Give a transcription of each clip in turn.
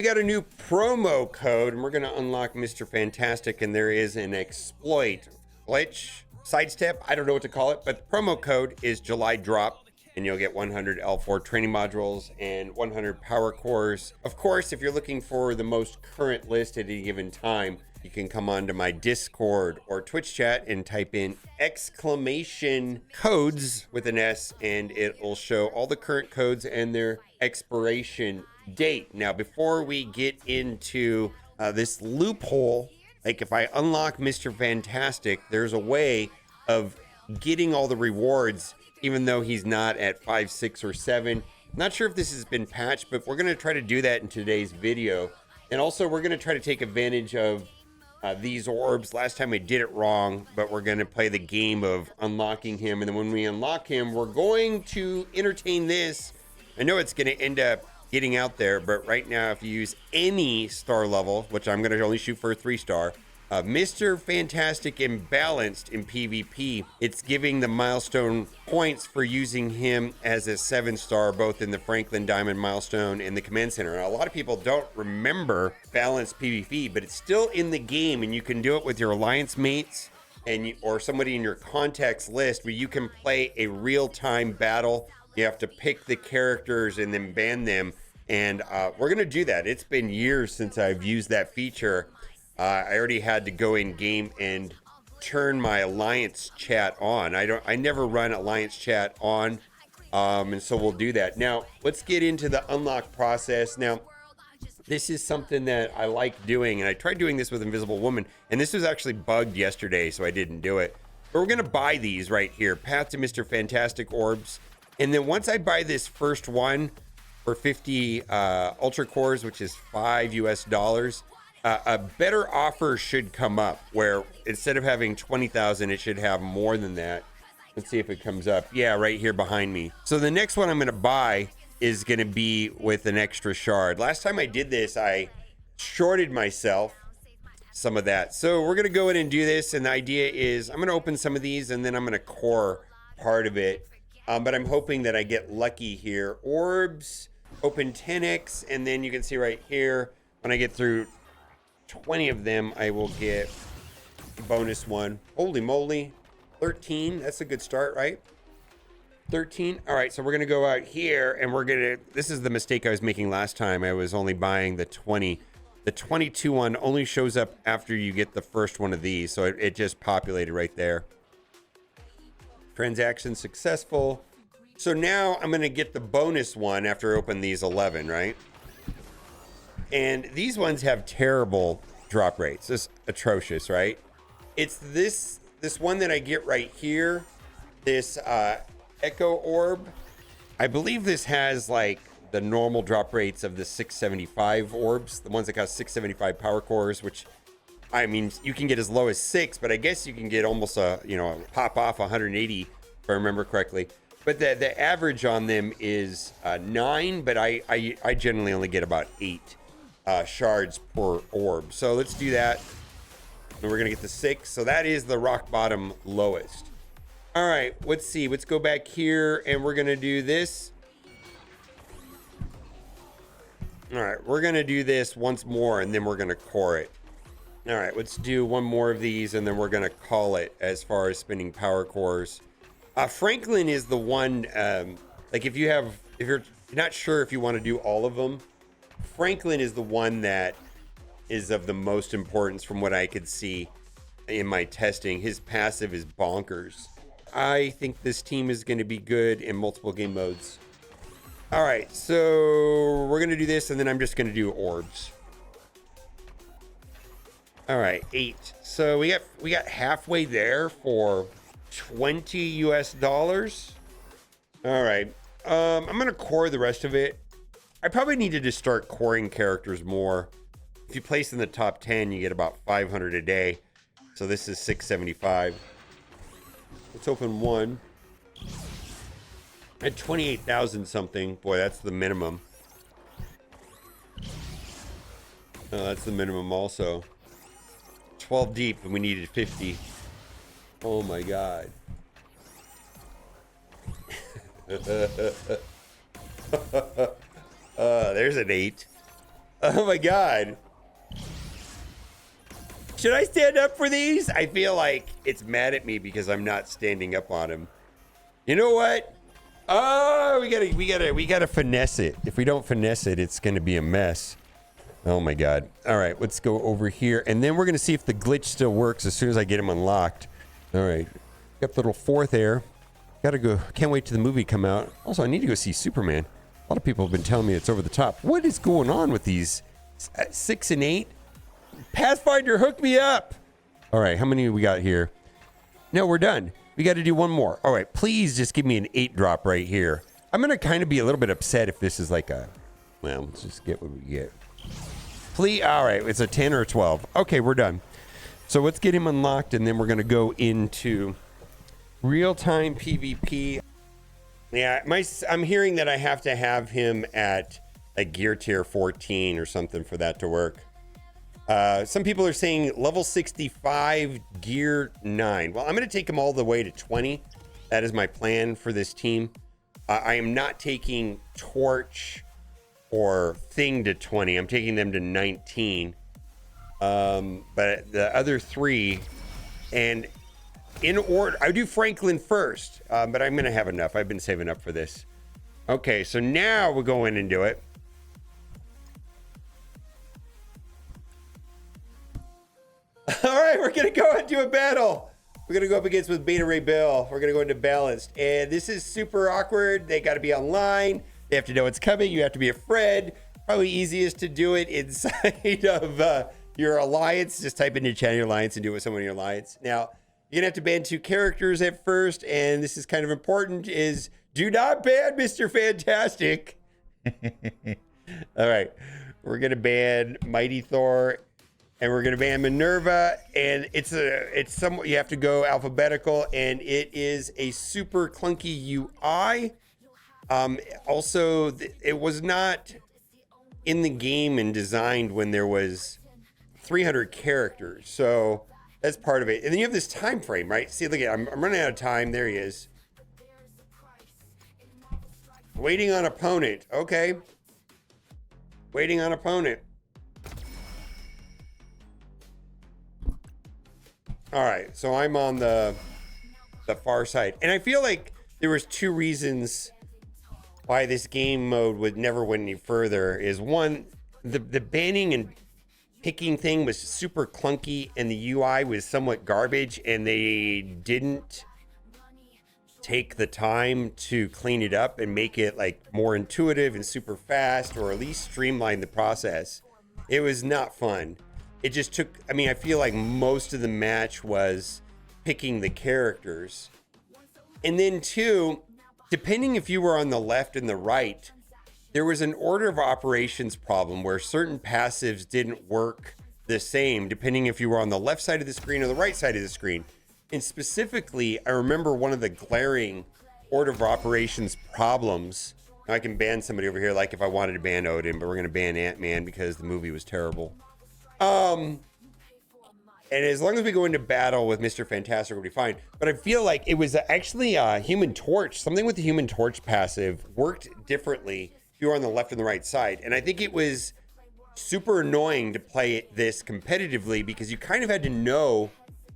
We got a new promo code and we're going to unlock Mr. Fantastic, and there is an exploit, glitch, sidestep, I don't know what to call it, but the promo code is July drop and you'll get 100 L4 training modules and 100 power cores. Of course, if you're looking for the most current list at any given time, you can come onto my Discord or Twitch chat and type in exclamation codes with an S, and it will show all the current codes and their expiration date. Now, before we get into this loophole, like if I unlock Mr. Fantastic, there's a way of getting all the rewards, even though he's not at 5, 6, or 7. Not sure if this has been patched, but we're going to try to do that in today's video. And also, we're going to try to take advantage of these orbs. Last time I did it wrong, but we're going to play the game of unlocking him. And then when we unlock him, we're going to entertain this. I know it's going to end up getting out there, but right now, if you use any star level, which I'm going to only shoot for a 3-star, Mr. Fantastic Imbalanced in PvP, it's giving the milestone points for using him as a 7-star, both in the Franklin Diamond milestone and the Command Center. Now, a lot of people don't remember balanced PvP, but it's still in the game, and you can do it with your alliance mates and or somebody in your contacts list, where you can play a real-time battle. You have to pick the characters and then ban them, and we're gonna do that. It's been years since I've used that feature. I already had to go in game and turn my alliance chat on. I never run alliance chat on, and so we'll do that. Now, let's get into the unlock process. Now, this is something that I like doing, and I tried doing this with Invisible Woman, and this was actually bugged yesterday, so I didn't do it. But we're gonna buy these right here, Path to Mr. Fantastic orbs. And then once I buy this first one for 50 Ultra Cores, which is $5 US, a better offer should come up where instead of having 20,000, it should have more than that. Let's see if it comes up. Yeah, right here behind me. So the next one I'm going to buy is going to be with an extra shard. Last time I did this, I shorted myself some of that. So we're going to go in and do this. And the idea is I'm going to open some of these and then I'm going to core part of it. But I'm hoping that I get lucky here. Orbs, open 10x, and then you can see right here, when I get through 20 of them, I will get a bonus one. Holy moly, 13. That's a good start, right? 13. All right, so we're gonna go out here and we're gonna, this is the mistake I was making last time. I was only buying the 20. The 22 one only shows up after you get the first one of these, so it just populated right there. Transaction successful. So now I'm gonna get the bonus one after I open these 11, right? And these ones have terrible drop rates. It's atrocious, right? It's this one that I get right here, this Echo Orb. I believe this has like the normal drop rates of the 675 orbs, the ones that got 675 power cores, which I mean, you can get as low as 6, but I guess you can get almost pop off 180 if I remember correctly. But the average on them is 9, but I generally only get about 8 shards per orb. So let's do that. And we're gonna get the 6. So that is the rock bottom lowest. All right, let's see. Let's go back here and we're gonna do this. All right, we're gonna do this once more and then we're gonna core it. All right, let's do one more of these and then we're gonna call it as far as spinning power cores. Franklin is the one, like if you're not sure if you want to do all of them, Franklin is the one that is of the most importance from what I could see in my testing. His passive is bonkers. I think this team is going to be good in multiple game modes. All right, so we're going to do this and then I'm just going to do orbs. All right, 8. So we got halfway there for $20 US. All right, I'm going to core the rest of it. I probably need to just start coring characters more. If you place in the top 10, you get about 500 a day. So this is 675. Let's open one. At 28,000 something. Boy, that's the minimum. Oh, that's the minimum also. 12 deep and we needed 50. Oh my God. There's an 8. Oh my God. Should I stand up for these? I feel like it's mad at me because I'm not standing up on him. You know what? Oh, we gotta finesse it. If we don't finesse it, it's gonna be a mess. Oh my God. All right, let's go over here. And then we're gonna see if the glitch still works as soon as I get him unlocked. All right, got the little fourth air. Gotta go, can't wait till the movie come out. Also, I need to go see Superman. A lot of people have been telling me it's over the top. What is going on with these 6 and 8? Pathfinder, hook me up. All right, how many we got here? No, we're done. We got to do one more. All right, please just give me an 8 drop right here. I'm going to kind of be a little bit upset if this is like a, well, let's just get what we get. Please, all right, it's a 10 or a 12. Okay, we're done. So let's get him unlocked, and then we're going to go into real-time PvP. Yeah, I'm hearing that I have to have him at a gear tier 14 or something for that to work. Some people are saying level 65, gear 9. Well, I'm going to take him all the way to 20. That is my plan for this team. I am not taking Torch or Thing to 20. I'm taking them to 19. But the other 3, and in order, I do Franklin first, but I'm going to have enough. I've been saving up for this. Okay, so now we'll go in and do it. All right, we're going to go into a battle. We're going to go up against with Beta Ray Bill. We're going to go into balanced. And this is super awkward. They got to be online. They have to know it's coming. You have to be a friend. Probably easiest to do it inside of your alliance. Just type in your channel, your alliance, and do it with someone in your alliance. Now, you're going to have to ban 2 characters at first. And this is kind of important, is do not ban Mr. Fantastic. All right. We're going to ban Mighty Thor. And we're going to ban Minerva, and it's somewhat, you have to go alphabetical, and it is a super clunky UI. Also, it was not in the game and designed when there was 300 characters, so that's part of it. And then you have this time frame, right? See, look at, I'm running out of time. There he is. Waiting on opponent. Okay. Waiting on opponent. All right, so I'm on the far side. And I feel like there was 2 reasons why this game mode would never went any further. Is one, the banning and picking thing was super clunky, and the UI was somewhat garbage, and they didn't take the time to clean it up and make it like more intuitive and super fast, or at least streamline the process. It was not fun. It just took, I mean, I feel like most of the match was picking the characters. And then 2, depending if you were on the left and the right, there was an order of operations problem where certain passives didn't work the same, depending if you were on the left side of the screen or the right side of the screen. And specifically, I remember one of the glaring order of operations problems. Now I can ban somebody over here, like if I wanted to ban Odin, but we're going to ban Ant-Man because the movie was terrible. And as long as we go into battle with Mr. Fantastic, we'll be fine. But I feel like it was actually Human Torch. Something with the Human Torch passive worked differently if you were on the left and the right side. And I think it was super annoying to play this competitively because you kind of had to know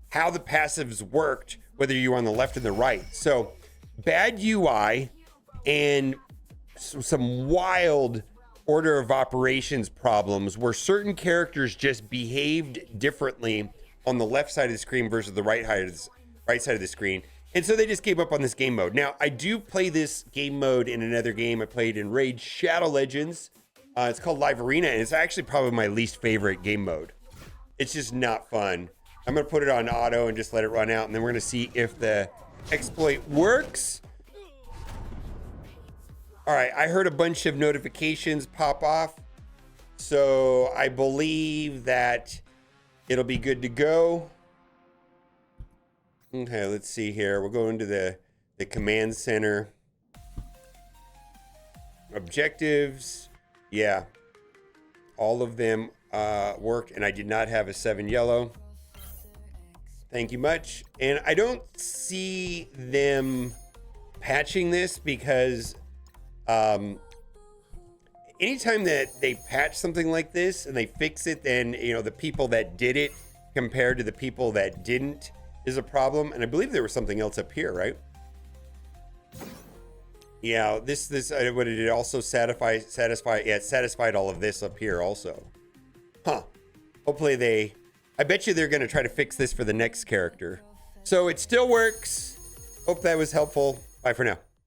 how the passives worked, whether you were on the left and the right. So bad UI and some wild order of operations problems where certain characters just behaved differently on the left side of the screen versus the right side of the screen. And so they just gave up on this game mode. Now, I do play this game mode in another game. I played in Raid Shadow Legends. It's called Live Arena, and it's actually probably my least favorite game mode. It's just not fun. I'm going to put it on auto and just let it run out, and then we're going to see if the exploit works. All right, I heard a bunch of notifications pop off, so I believe that it'll be good to go. Okay, let's see here. We'll go into the command center. Objectives, yeah. All of them worked, and I did not have a 7 yellow. Thank you much. And I don't see them patching this because anytime that they patch something like this and they fix it, then you know the people that did it compared to the people that didn't is a problem. And I believe there was something else up here, right? Yeah, this what did it also satisfy? Yeah, it satisfied all of this up here also. Huh. Hopefully I bet you they're going to try to fix this for the next character. So it still works. Hope that was helpful. Bye for now.